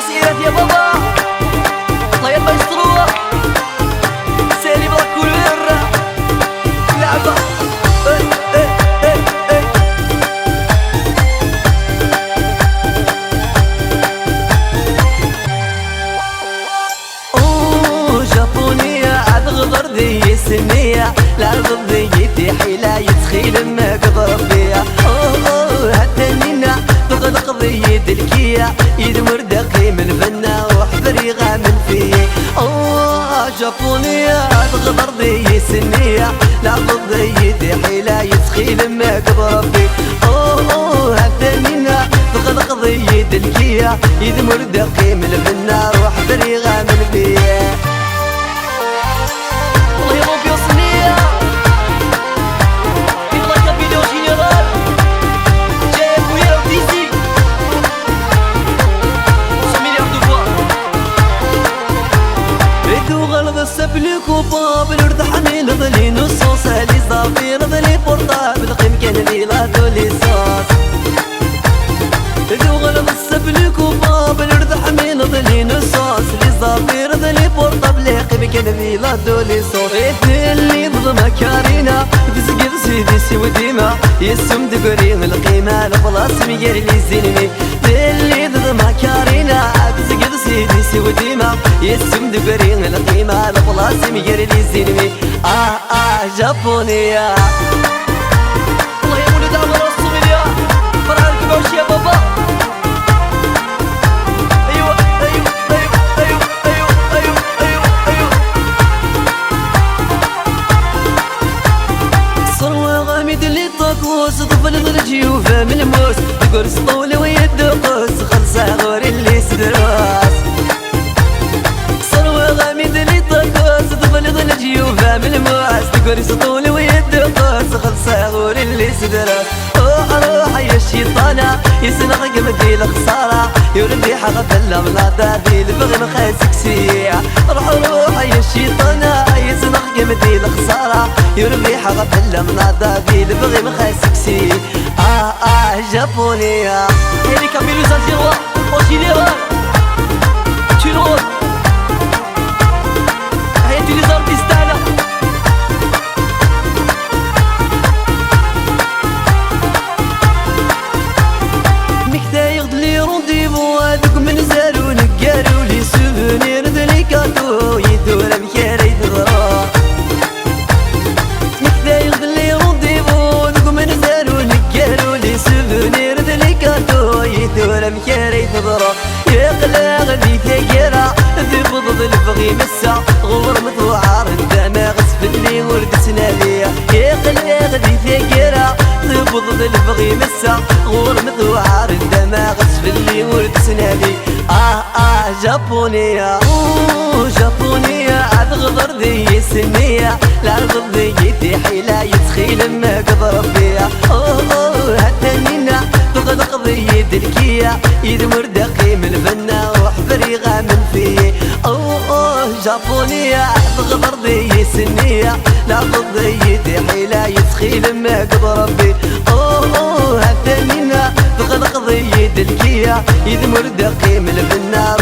سيرات يا بابا الله يلا يستروها سالي بلا كولر لعبة جابونية عاد غدر ذي سنية العرض ذي حيلة يتخيل ما قدر بيا هتنينا تغلق ذي دلكية يدمر دقي من فنا وحذري غامل فيه جابونية عاد غدر ذي سنية العرض ذي حيلة يتخيل ما قدر بيا هتنينا تغلق ذي دلكية يدمر دقي من فنا وحذري غامل فيه سبلك وباب الورد حميل ظلي نصوص لي صافي ظلي بورطابل قيم كان لي لا دولي صوص ذو غلط سبلك وباب الورد حميل ظلي نصوص لي صافي ظلي بورطابل قيم كان لي لا دولي صوص اللي ضم كارينا تسقط سيدي سوى ديما يسم دقرين القيمة البلاص مير لي زيني اللي ضم كارينا تسقط سيدي سوى ديما يسم دقرين القيمة البلاص مير لي زيني جابونية الله يا ولد عمر الصومالية فرحان كبعوش يا بابا ايوه ايوه ايوه ايوه ايوه ايوه ايوه صروة غامد اللي طاقوس طفل ضرجي وفام الموس تقرص طولة ويدقوس خلصة غور اللي سدراس صروة غامد اللي طاقوس طفل ضرجي وفام الموس تقرص طولة ويدقوس خلصة غور اللي سدراس روح يا الشيطانة يسنغ قمدي الخسارة يولدي حق فلا مناطا ذي البغي مخاسك سيع روح يا الشيطانة يسنغ قمدي الخسارة يولدي حق فلا مناطا ذي البغي مخاسك سيع جابونية هيلي كاميلو زازيروا وجيليرا تشيرون هيتي لي زارتيستانا هذوك من زارو نقارو لي سوفونير دلي كاتو يدور بكاري ضرا نكدايغ دلي رونديفو هذوك من زارو نقارو لي سوفونير دلي كاتو يدور بكاري ضرا يا قلاغ لي ثقيرة ذي بضض البغي مسا غور مثوعار الدماغ سفلي ورد سنالية يا قلاغ لي ثقيرة ذي بضض البغي مسا غور مثوعار الدماغ سفلي ورد سنالي جابونية جابونية عاد غدر ذي سنية العرض ذي حيلة يتخيل ما قدر بيا هتنينا تغلق ذي دلكية يدمر دقي من فنا وحذري غامل فيه جابونية عاد غدر ذي سنية العرض ذي حيلة يتخيل ما قدر بيا هتنينا تغلق ذي دلكية يدمر دقي من فنا